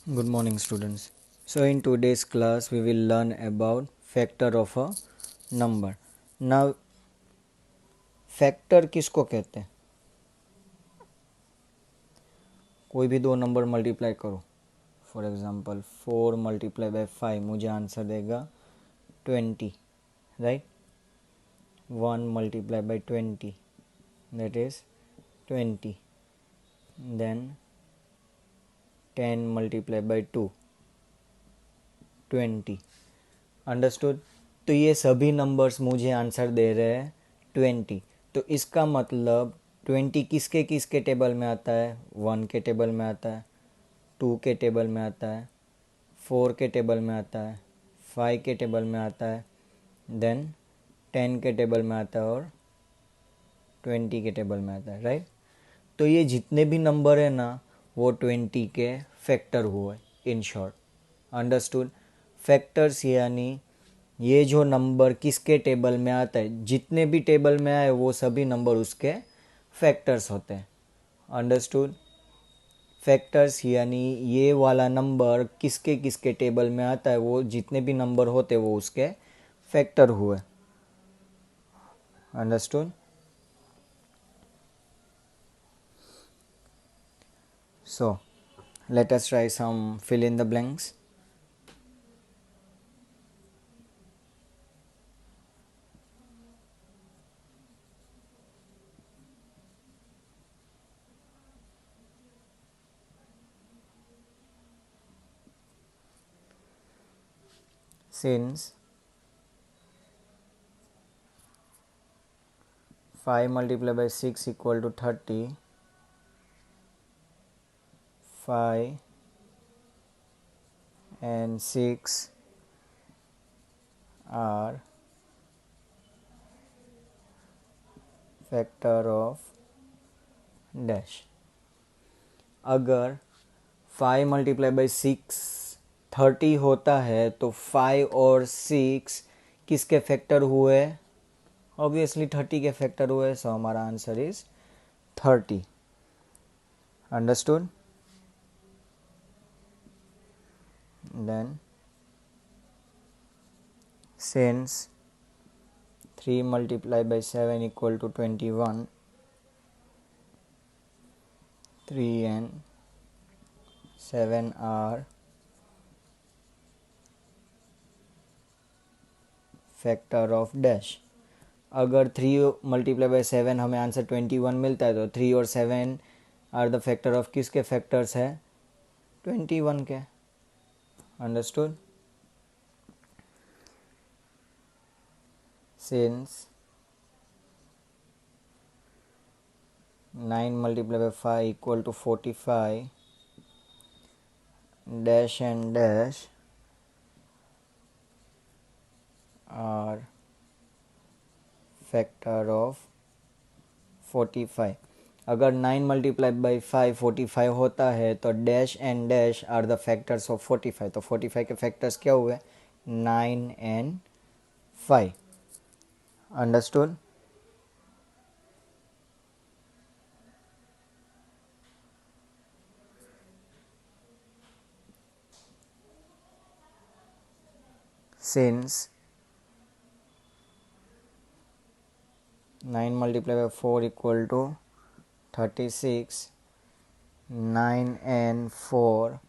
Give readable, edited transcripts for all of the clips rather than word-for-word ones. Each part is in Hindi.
Good morning, students. So, in today's class, we will learn about factor of a number. Now, factor किसको कहते हैं? कोई भी दो नंबर मल्टीप्लाई करो. फॉर एग्जांपल 4 मल्टीप्लाई बाय 5 मुझे आंसर देगा 20, right. 1 multiply by 20 that is 20. Then 10 multiply by 2 20. Understood. तो ये सभी नंबर्स मुझे आंसर दे रहे हैं 20. तो इसका मतलब 20 किसके किसके टेबल में आता है? 1 के टेबल में आता है, 2 के टेबल में आता है, 4 के टेबल में आता है, 5 के टेबल में आता है, देन 10 के टेबल में आता है और 20 के टेबल में आता है, राइट. तो ये जितने भी नंबर है ना वो 20 के फैक्टर हुए, इन शॉर्ट. अंडरस्टूड. फैक्टर्स यानी ये जो नंबर किसके टेबल में आता है, जितने भी टेबल में आए वो सभी नंबर उसके फैक्टर्स होते हैं. अंडरस्टूड. फैक्टर्स यानी ये वाला नंबर किसके किसके टेबल में आता है, वो जितने भी नंबर होते वो उसके फैक्टर हुए. Understood. So let us try some fill in the blanks. Since 5 multiplied by 6 equal to 30, 5 and 6 are factor of dash. अगर 5 मल्टीप्लाई बाई 6 30 होता है तो 5 और 6 किसके फैक्टर हुए? ऑब्वियसली 30 के फैक्टर हुए. सो हमारा answer is 30. Understood. Then since 3 multiplied by 7 equal to 21, 3 and 7 are factor of dash. अगर 3 मल्टीप्लाई बाई 7 हमें आंसर 21 मिलता है तो 3 और 7 आर द फैक्टर ऑफ किसके फैक्टर्स है? 21 के. Understood. Since 9 multiply by 5 equal to 45, dash and dash are factor of 45. अगर 9 मल्टीप्लाई बाई 5 45 होता है तो dash and dash are the factors of 45. तो 45 के फैक्टर्स क्या हुए? 9 and 5. Understood. Since 9 multiplied by 4 equal to 36, 9 and 4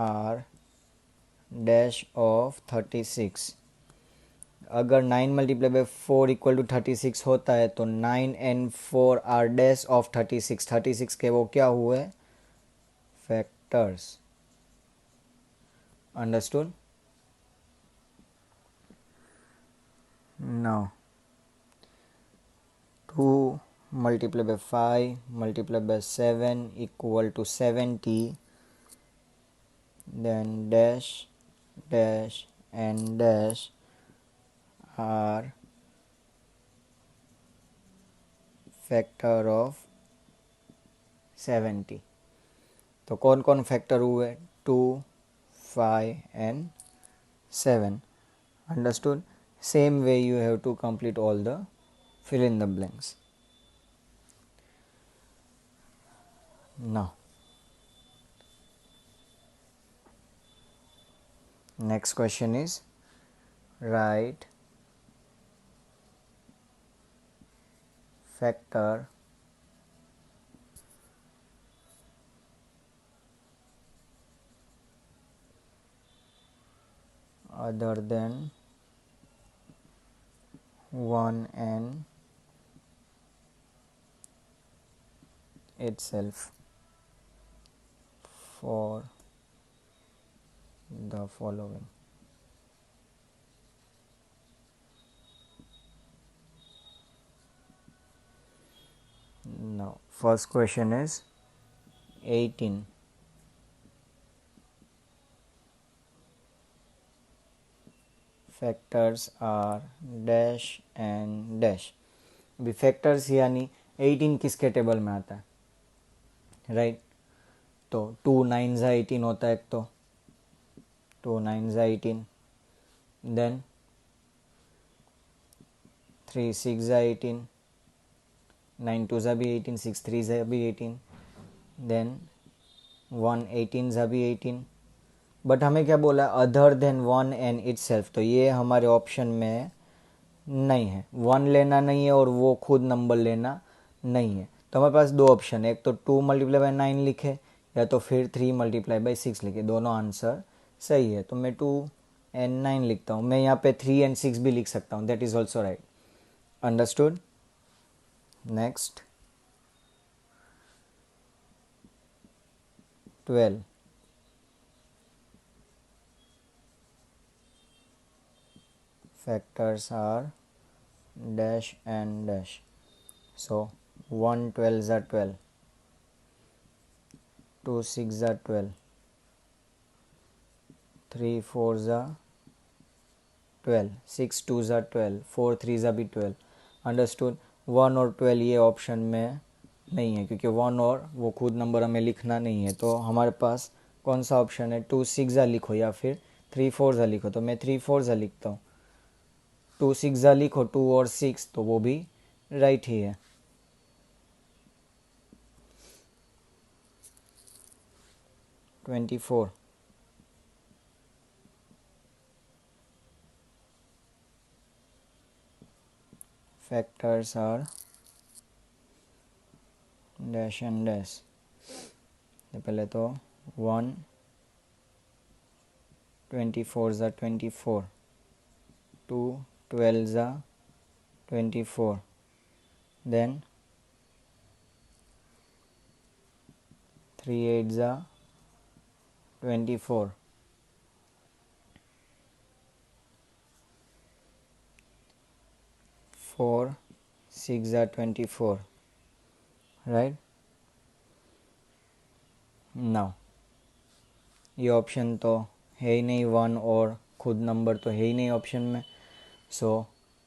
are dash of 36. अगर 9 मल्टीप्लाई बाई 4 इक्वल टू 36 होता है तो 9 एंड 4 आर डैश ऑफ 36. 36 के वो क्या हुए? Factors. Understood. Now 2 multiplied by 5 multiplied by 7 equal to 70, then dash dash and dash are factor of 70. तो कौन कौन फैक्टर हुए? 2, 5 and 7. Understood. Same way you have to complete all the fill in the blanks. Now Next question is write factor other than 1 and itself for the following. Now first question is 18 factors are dash and dash. अभी फैक्टर्स यानी 18 किसके टेबल में आता है, राइट? तो 2 9 ज़ा 18 होता है एक, तो 2 9 ज़ा 18, देन 3 6 ज़ा 18, 9 2 ज़ा भी 18, 6 3 ज़ा भी 18, देन 1 18 ज़ा भी 18. बट हमें क्या बोला, अदर देन 1 एंड इटसेल्फ, तो ये हमारे ऑप्शन में नहीं है. 1 लेना नहीं है और वो खुद नंबर लेना नहीं है. तो हमारे पास दो ऑप्शन है, एक तो 2 मल्टीप्लाई बाई 9 लिखे या तो फिर 3 मल्टीप्लाई बाई 6 लिखे. दोनों आंसर सही है, तो मैं 2 एंड 9 लिखता हूँ. मैं यहाँ पे 3 एंड 6 भी लिख सकता हूँ, that is also right. Understood. Next 12 factors are dash and dash. So 1 12 are 12, 2 6 are 12, 3 4 are 12, 6 2 are 12, 4 3 are भी 12. अंडरस्टूड. 1 और 12 ये ऑप्शन में नहीं है क्योंकि 1 और वो खुद नंबर हमें लिखना नहीं है. तो हमारे पास कौन सा ऑप्शन है, 2 6 लिखो या फिर 3 4 लिखो. तो मैं 3 4 लिखता हूँ. 2 6 लिखो, 2 और 6, तो वो भी राइट ही है. 24 factors are dash and dash. तो पहले तो 1 24 ज़ा 24, 2 12 ज़ा 24, then 3 8 ज़ा 24, 4 6 ज़ा 24, राइट. नाउ ये ऑप्शन तो है ही नहीं, 1 और खुद नंबर तो है ही नहीं ऑप्शन में. सो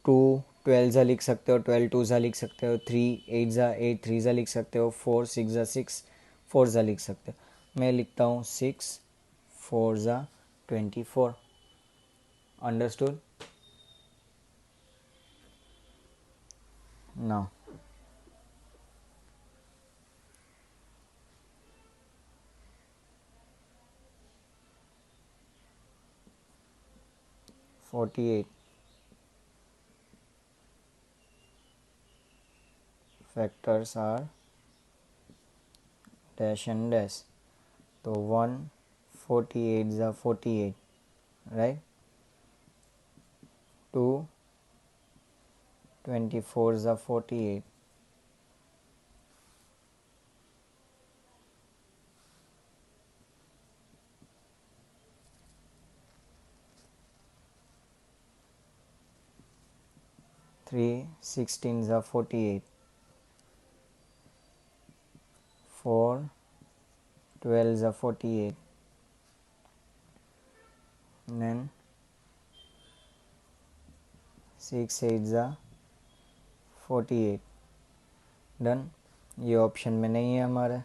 2 12 ज़ा लिख सकते हो, 12 2 ज़ा लिख सकते हो, 3 8 ज़ा 8 3 ज़ा लिख सकते हो, 4 6 ज़ा 6 4 ज़ा लिख सकते हो. मैं लिखता हूँ 6 4 ज़ा 24. Understood. Now $48 factors are dash and dash. तो 1 48 ज़ा 48, राइट. 2 24 ज़ा 48, 3 16 ज़ा 48, 4 12 ज़ा 48, then 6 8 ज़ा 48. डन. ये ऑप्शन में नहीं है हमारे,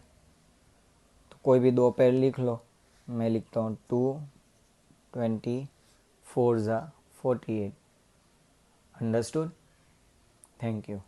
तो कोई भी दो पेयर लिख लो. मैं लिखता हूँ 2 24 ज़ा 48. अंडरस्टूड. Thank you.